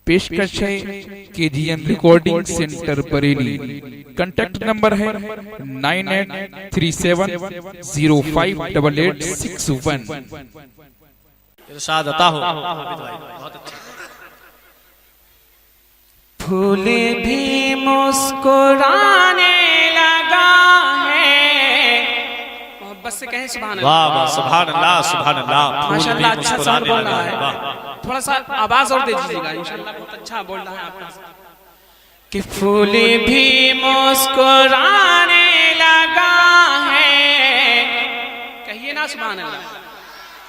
पेशकश है KGN recording centre Bareilly. Contact number है 9837058861। इरशाद अता हो। बहुत अच्छा। फूल भी मुस्कुराने लगा है। मोहब्बत से कहें सुभान अल्लाह। वाह वाह, सुभान अल्लाह, सुभान अल्लाह। माशाअल्लाह, अच्छा साउंड बोल रहा है। थोड़ा सा आवाज और दे दीजिएगा, इंशाअल्लाह बहुत अच्छा बोल रहा है आपका। कि फूल भी मुस्कुराने लगा है, कहिए ना सुभान अल्लाह।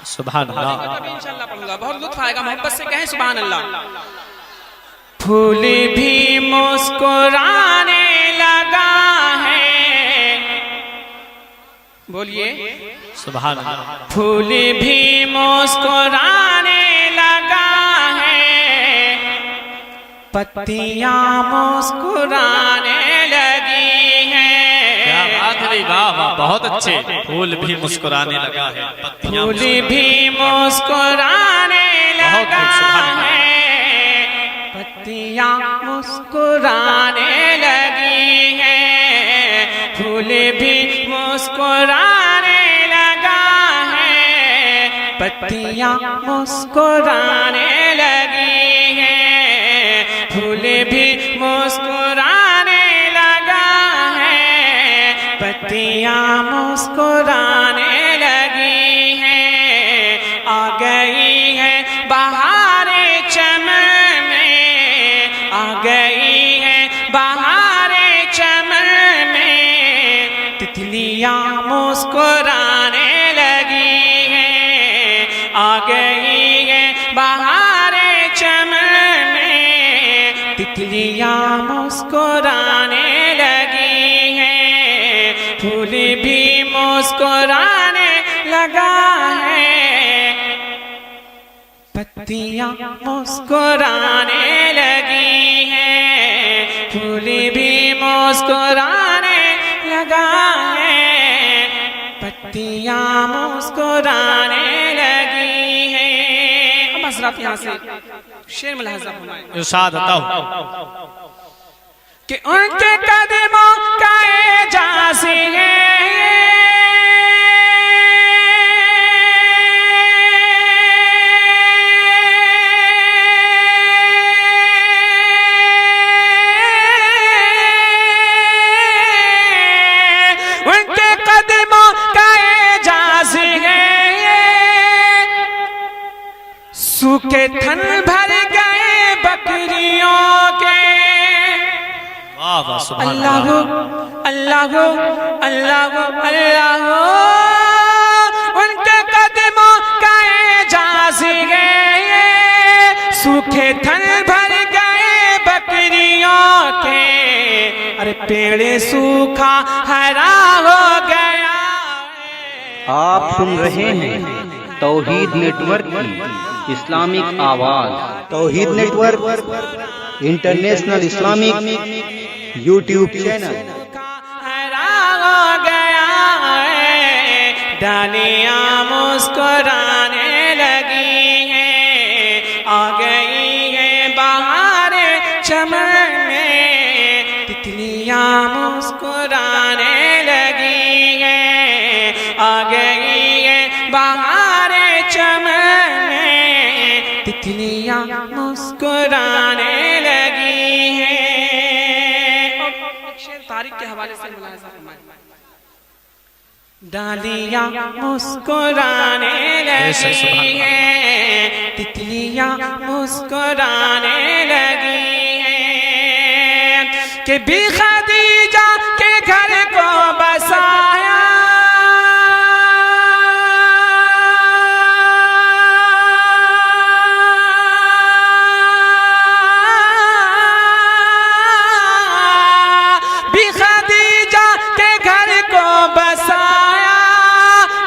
सुभान अल्लाह। इंशाअल्लाह पढ़ूंगा, बहुत लुत्फ आएगा। मोहब्बत से कहें सुभान अल्लाह। फूल भी मुस्कुराने लगा है, बोलिए सुभान अल्लाह। फूल भी मुस्कुराने लगा है, पत्तियां मुस्कुराने लगी हैं। क्या बात है, वाह वाह, बहुत अच्छे। फूल भी मुस्कुराने लगा है, फूल भी मुस्कुराने लगा है, पत्तियां मुस्कुराने लगी हैं। फूल भी मुस्कुराने लगा है, पत्तियां मुस्कुराने लगी हैं। फूल भी मुस्कुराने लगा है, पत्तियां मुस्कुराने लगी हैं। आ गई है बहारे चमन में, आ गई है बहारे चमन में, तितलियां मुस्कुराने लगी हैं। आ गई है बहारे चमन में, तितलियां मुस्कुराने लगी हैं। फूल भी मुस्कुराने लगा है, पत्तियां मुस्कुराने लगी हैं। फूल भी मुस्कुराने लगा है, पत्तियां मुस्कुराने लगी हैं। अब हजरत यहाँ से शेर मुलाहजा फरमाएं। इरशाद अता हो। कि उनके कदमों का एजाज़ है, उनके कदमों का एजाज़ है। सूखे थन भर गए बकरियों के। वाह वाह, सुभान अल्लाह अल्लाह अल्लाह अल्लाह, उनके कदमों का एजाज़ है। सूखे थन भर गए बकरियों के, अरे पेड़ सूखा हरा हो गया। आप सुन रहे हैं तौहीद नेटवर्क की इस्लामिक आवाज। Tauheed network international Islamic YouTube channel. हरा हो गया है, डालियां मुस्कुराने लगी हैं। आ गई है बहारे चमन में, तितलियां मुस्कुराने लगी हैं। आ गई है बहारे चमन में, तितलियां मुस्कुराने लगी हैं। तारीख के हवाले से मुलाहिजा फरमाएं। डालियां मुस्कुराने लगी हैं, तितलियां मुस्कुराने लगी हैं। कि भी खदीजा के घर को बसाया,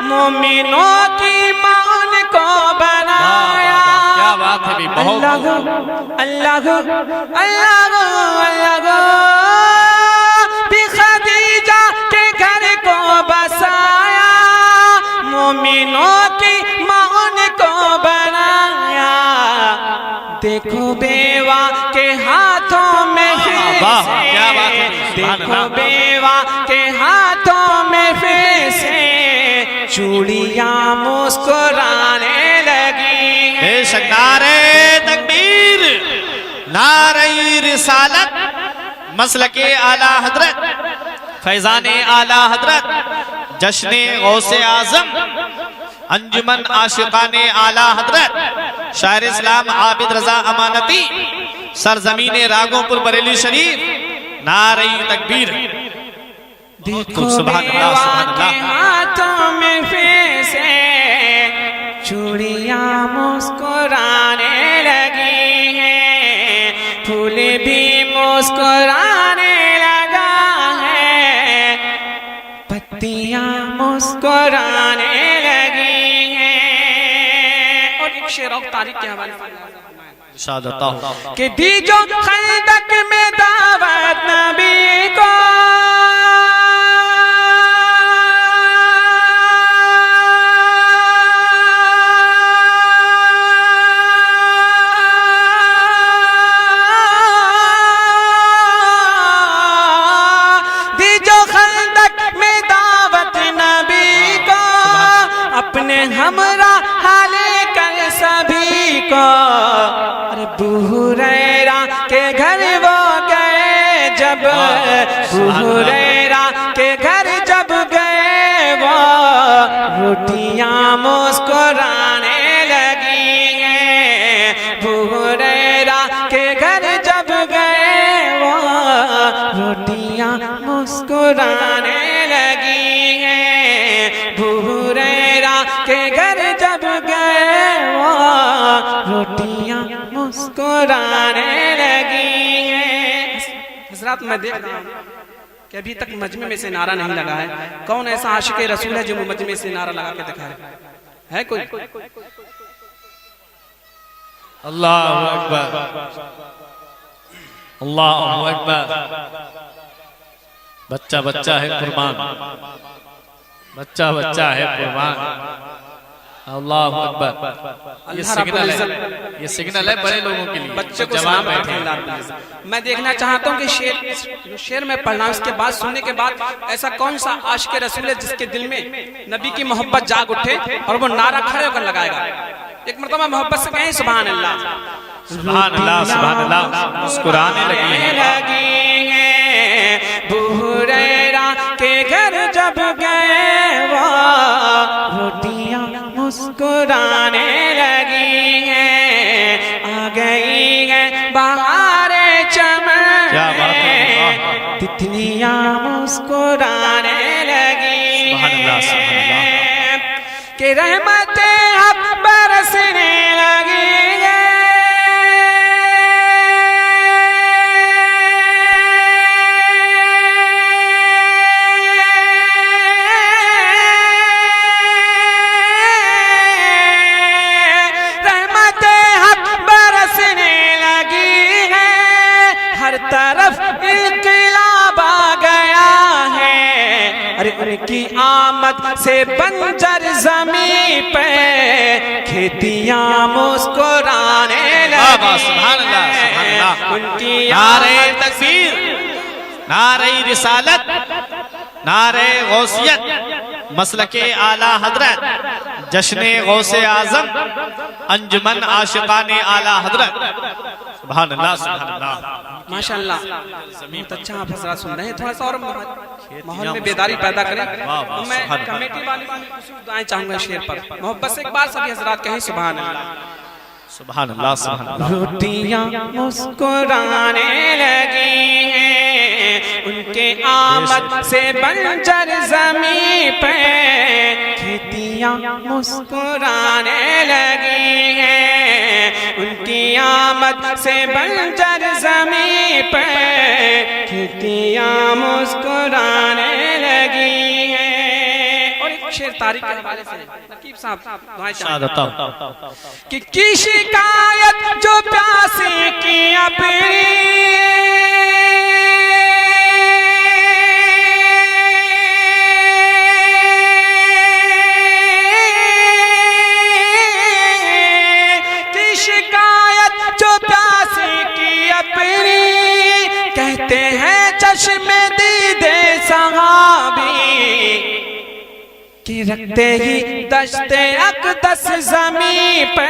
मोमिनों की मान को बनाया। क्या बात है, अल्लाह अल्लाह अल्लाह अल्लाह, भी खदीजा के घर को बसाया। मोमिनों की मान को बनाया, देखो बेवा के हाथों में फिर वाह, से, क्या बात है। देखो बेवा के हाथों में फिर से चूड़ियां मुस्कुराने लगी हैं। बेशक नारे तकबीर, नारे रिसालत, मसलके आला हजरत, फैजाने आला हजरत, जश्ने गौसे आजम, अंजुमन आशिकाने आला हजरत, शायर इस्लाम आबिद रजा अमानती, सरजमीने रागोंपुर बरेली शरीफ, नारे तकबीर। देखो सुभान अल्लाह, बेवा सुभान के अल्लाह। हाथों में फिर से चूड़ियां मुस्कुराने लगी हैं, फूल भी मुस्कुराने लगा है, पत्तियां मुस्कुराने लगी हैं। और एक शेर और तारीख के हवाले कि दी जो खंदक में दावत नबी को, दी जो खंदक में दावत नबी को, अपने हमरा हाले कर सभी को। अरे बुहुरैरा के घर वो गए जब, बुहुरैरा के घर जब गए वो रोटियां मुस्कुराने लगी हैं, बुहुरैरा के घर जब गए वो रोटियां मुस्कुराने लगी हैं, बुहुरैरा के घर जब गए वो रोटियां मुस्कुराने लगी हैं। हज़रात मैं देख रहा हूं कि अभी तक मजमे में से नारा नहीं लगा है। कौन ऐसा आशिक रसूल है जो मजमे से नारा लगा के दिखा है कोई? अल्लाहु अकबर, अल्लाहु अकबर। बच्चा बच्चा है कुर्बान, बच्चा बच्चा है कुर्बान। अल्लाहु अकबर। ये सिग्नल है, ये सिग्नल है बड़े लोगों के लिए, बच्चे को जवान सलाम बैठे बैठे। मैं देखना चाहता हूँ कि शेर में पढ़ना, उसके बाद सुनने के बाद ऐसा कौन सा आशिक रसूल है जिसके दिल में नबी की मोहब्बत जाग उठे और वो नारा खड़े होकर लगाएगा। एक मरतबा मोहब्बत से कहें सुभान अल्लाह, सुभान अल्लाह, सुभान अल्लाह। मुस्कुराने लगी हैं। बुहुरैरा के घर जब गए वो रोटियां मुस्कुराने लगी हैं, आ गई है बहारे चमन, क्या बात है। तितलियां मुस्कुराने लगी हैं, कि रहमतें अब बरसने लगी हैं। तरफ इनकलाब आ गया है, अरे उनकी आमद से बंजर जमीन पे खेतियां मुस्कुराने लगी। सुभान अल्लाह, सुभान अल्लाह। उनकी नारे तकबीर, नारे रिसालत, नारे गौसियत, मसलके आला हजरत, जश्ने गौसे आजम, अंजुमन आशिकाने आला हजरत। सुभान अल्लाह, सुभान अल्लाह। माशाअल्लाह बहुत अच्छा आप हज़रात सुन रहे हैं। थोड़ा सा और माहौल में बेदारी पैदा करें। तो मैं कमेटी वाले को कुछ दुआएं चाहूंगा शेर पर। मोहब्बत से एक बार सभी हज़रात कहें सुभान अल्लाह, सुभान अल्लाह, सुभान अल्लाह। रोटियां मुस्कुराने लगी हैं, उनके आमद से बंजर जमीन पे खेतियां मुस्कुराने लगी हैं, उनकी आमद से बंजर जमीन पे खेतियां मुस्कुराने लगी हैं। और एक शेर तारीख के हवाले से नकीब साहब दुआएं चाहता हूं कि शिकायत जो प्यासे की अपनी, की शिकायत जो रखते ही दस्ते अक़दस ज़मीं पे,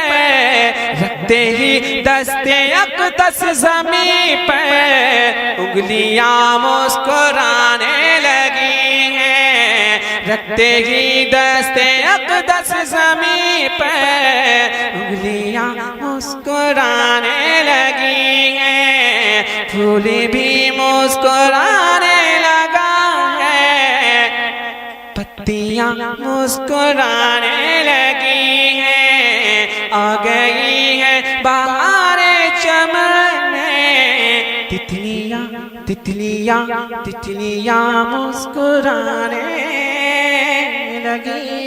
रखते ही दस्ते अक़दस ज़मीं पे उंगलियां मुस्कुराने लगी हैं। रखते ही दस्ते अक़दस ज़मीं पे उंगलियां मुस्कुराने लगी हैं। फूल भी मुस्कुराने लगा है, पत्तियां मुस्कुराने लगी हैं। आ गई है बहारे चमन में, तितलियां तितलियां तितलियां मुस्कुराने लगी